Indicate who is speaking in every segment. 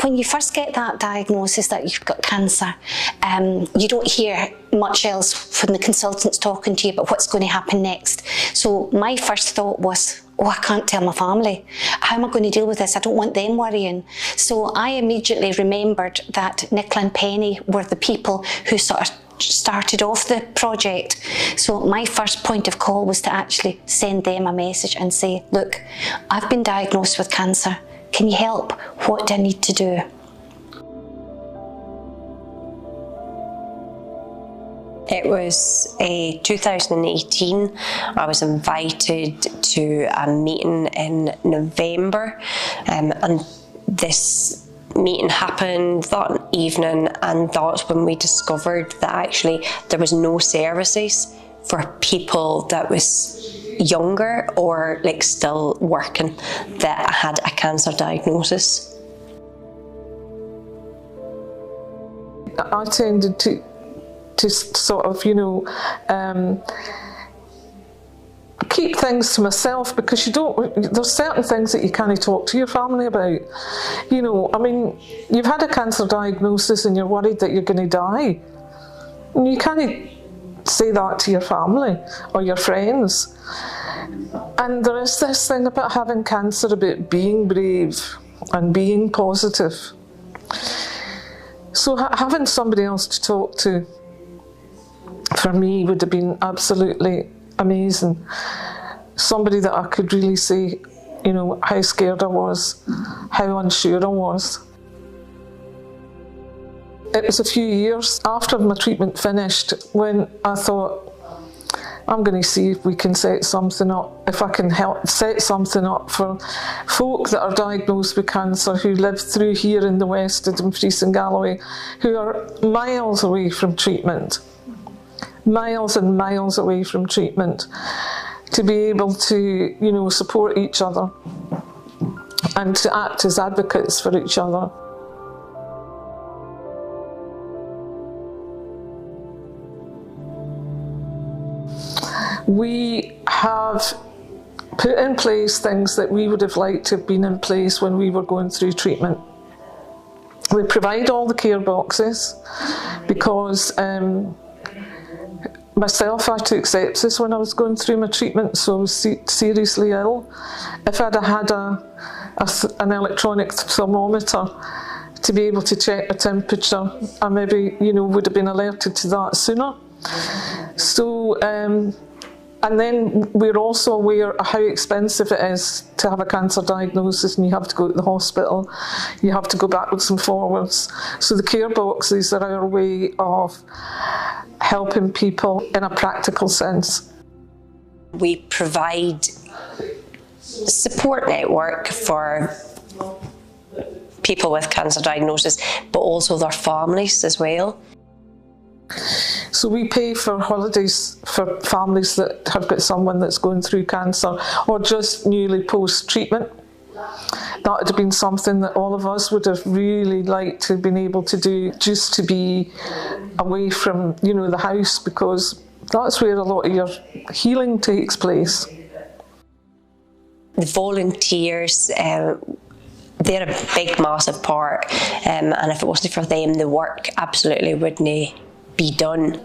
Speaker 1: when you first get that diagnosis that you've got cancer, you don't hear much else from the consultants talking to you about what's going to happen next. So my first thought was, oh, I can't tell my family. How am I going to deal with this? I don't want them worrying. So I immediately remembered that Nicola and Penny were the people who sort of started off the project. So my first point of call was to actually send them a message and say, look, I've been diagnosed with cancer. Can you help? What do I need to do?
Speaker 2: It was 2018. I was invited to a meeting in November, and this meeting happened that evening, and that's when we discovered that actually there was no services for people that was younger or like still working that had a cancer diagnosis.
Speaker 3: I tended to sort of, keep things to myself, because there's certain things that you can't talk to your family about. I mean, you've had a cancer diagnosis and you're worried that you're going to die. And you can't say that to your family or your friends. And there is this thing about having cancer, about being brave and being positive. So having somebody else to talk to, for me, would have been absolutely amazing. Somebody that I could really say, how scared I was, how unsure I was. It was a few years after my treatment finished when I thought, I'm going to see if we can set something up, if I can help set something up for folk that are diagnosed with cancer who live through here in the west of Dumfries and Galloway, who are miles away from treatment. Miles and miles away from treatment, to be able to, support each other and to act as advocates for each other. We have put in place things that we would have liked to have been in place when we were going through treatment. We provide all the care boxes because myself, I took sepsis when I was going through my treatment, so I was seriously ill. If I'd had an electronic thermometer to be able to check my temperature, I maybe, would have been alerted to that sooner. So, and then we're also aware of how expensive it is to have a cancer diagnosis, and you have to go to the hospital, you have to go backwards and forwards. So the care boxes are our way of helping people in a practical sense.
Speaker 2: We provide support network for people with cancer diagnosis, but also their families as well.
Speaker 3: So we pay for holidays for families that have got someone that's going through cancer or just newly post-treatment. That would have been something that all of us would have really liked to have been able to do, just to be away from, the house, because that's where a lot of your healing takes place.
Speaker 2: The volunteers, they're a big, massive part, and if it wasn't for them, the work absolutely wouldn't be done.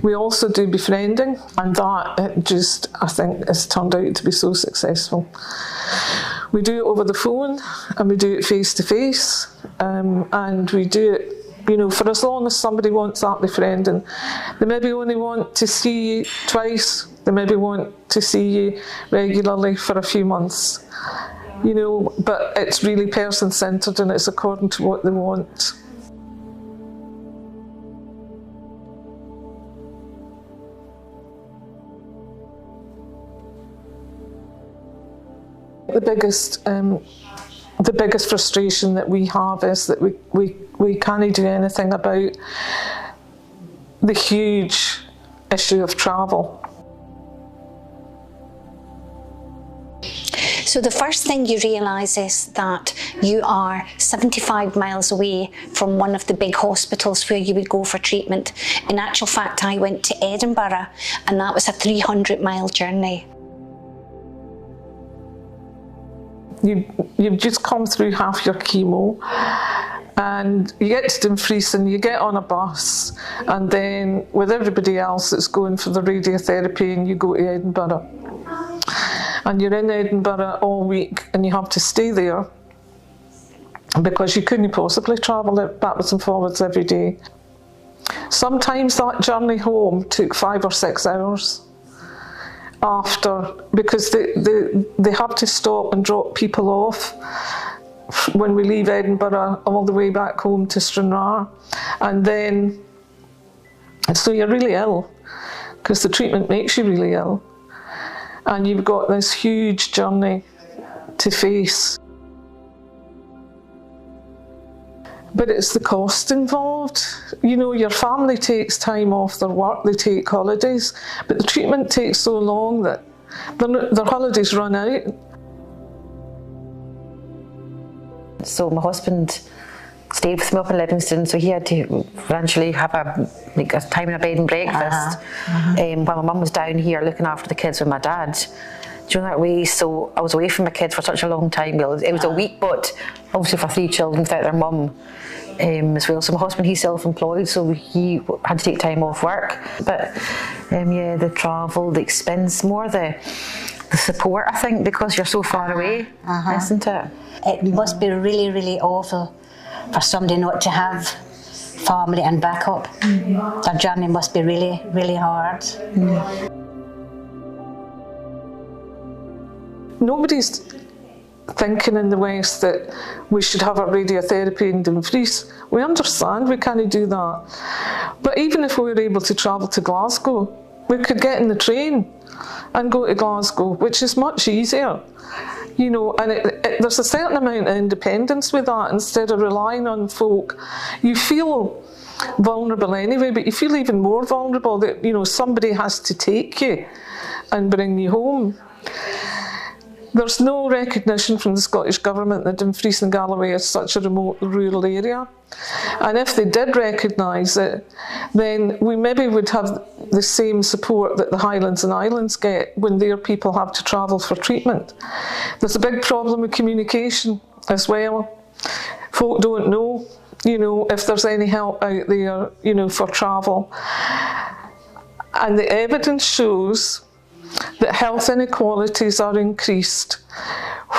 Speaker 3: We also do befriending, and that I think has turned out to be so successful. We do it over the phone, and we do it face to face, and we do it, for as long as somebody wants that befriending. They maybe only want to see you twice, they maybe want to see you regularly for a few months, but it's really person-centred and it's according to what they want. The biggest frustration that we have is that we can't do anything about the huge issue of travel.
Speaker 1: So the first thing you realise is that you are 75 miles away from one of the big hospitals where you would go for treatment. In actual fact, I went to Edinburgh, and that was a 300-mile journey.
Speaker 3: you've just come through half your chemo, and you get to Dumfries and you get on a bus, and then with everybody else that's going for the radiotherapy, and you go to Edinburgh. And you're in Edinburgh all week, and you have to stay there because you couldn't possibly travel it backwards and forwards every day. Sometimes that journey home took 5 or 6 hours because they have to stop and drop people off when we leave Edinburgh all the way back home to Stranraer. And then, so you're really ill because the treatment makes you really ill. And you've got this huge journey to face. But it's the cost involved. You know, your family takes time off their work, they take holidays, but the treatment takes so long that their holidays run out.
Speaker 4: So my husband stayed with me up in Livingston, so he had to eventually have a time in a bed and breakfast while my mum was down here looking after the kids with my dad. Do you know that way? So I was away from my kids for such a long time. It was a week, but obviously for 3 children without their mum as well. So my husband, he's self-employed, so he had to take time off work. But yeah, the travel, the expense, more the support, I think, because you're so far away, isn't it?
Speaker 5: It must be really, really awful for somebody not to have family and backup. Their journey must be really, really hard.
Speaker 3: Nobody's thinking in the West that we should have a radiotherapy in Dumfries. We understand we can't do that. But even if we were able to travel to Glasgow, we could get in the train and go to Glasgow, which is much easier. You know, and there's a certain amount of independence with that. Instead of relying on folk, you feel vulnerable anyway, but you feel even more vulnerable that, you know, somebody has to take you and bring you home. There's no recognition from the Scottish Government that Dumfries and Galloway is such a remote rural area. And if they did recognise it, then we maybe would have the same support that the Highlands and Islands get when their people have to travel for treatment. There's a big problem with communication as well. Folk don't know, you know, if there's any help out there, you know, for travel. And the evidence shows that health inequalities are increased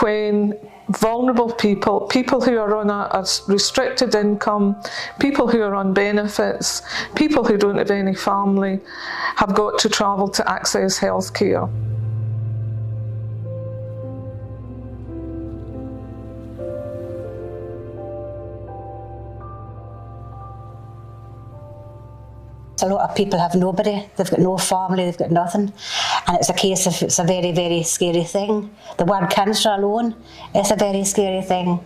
Speaker 3: when vulnerable people, people who are on a restricted income, people who are on benefits, people who don't have any family, have got to travel to access health care.
Speaker 5: A lot of people have nobody, they've got no family, they've got nothing. And it's a case of, it's a very, very scary thing. The word cancer alone is a very scary thing.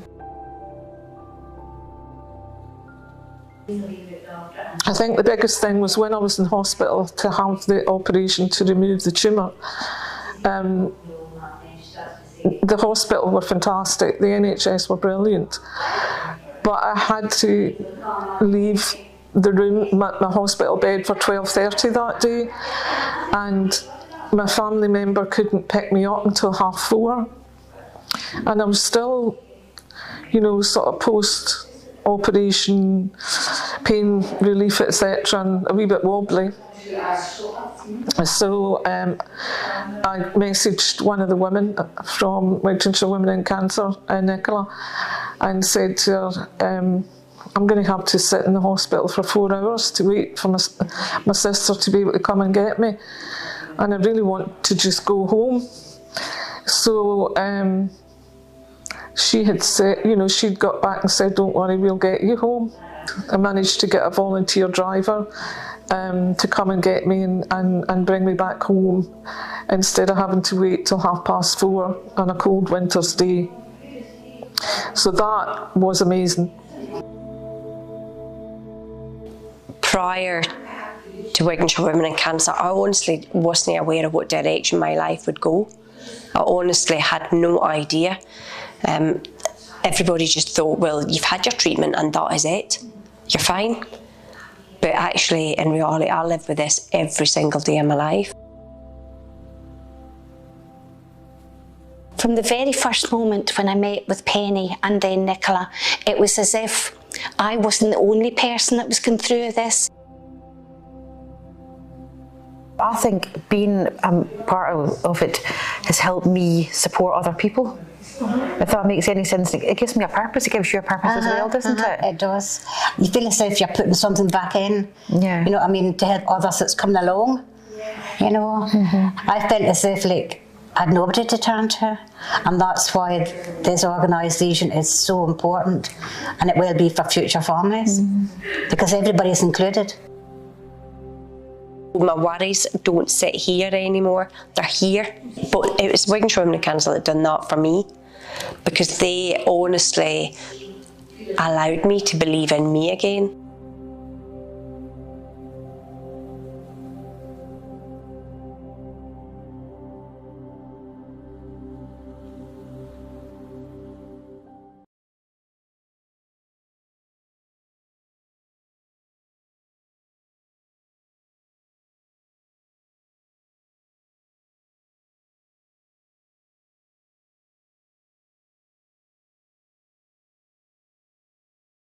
Speaker 3: I think the biggest thing was when I was in hospital to have the operation to remove the tumour. The hospital were fantastic, the NHS were brilliant. But I had to leave the room, my hospital bed, for 12:30 that day, and my family member couldn't pick me up until 4:30, and I was still, you know, sort of post-operation pain relief, etc., and a wee bit wobbly. So I messaged one of the women from Wigtownshire Women and Cancer, Nicola, and said to her, I'm going to have to sit in the hospital for 4 hours to wait for my sister to be able to come and get me, and I really want to just go home. So she had said, you know, she'd got back and said, don't worry, we'll get you home. I managed to get a volunteer driver to come and get me and bring me back home instead of having to wait till 4:30 on a cold winter's day. So that was amazing.
Speaker 2: Prior to Wigtownshire Women and Cancer, I honestly wasn't aware of what direction my life would go. I honestly had no idea. Everybody just thought, well, you've had your treatment and that is it. You're fine. But actually, in reality, I live with this every single day of my life.
Speaker 1: From the very first moment when I met with Penny and then Nicola, it was as if I wasn't the only person that was going through this.
Speaker 4: I think being part of it has helped me support other people. If that makes any sense, it gives me a purpose. It gives you a purpose as well, doesn't it?
Speaker 5: It does. You feel as if you're putting something back in.
Speaker 4: Yeah.
Speaker 5: You know what I mean? To help others that's coming along. You know, I felt as if like I had nobody to turn to, and that's why this organisation is so important, and it will be for future families because everybody's included.
Speaker 2: My worries don't sit here anymore, they're here. But it was Wigtownshire Women and Cancer that done that for me, because they honestly allowed me to believe in me again.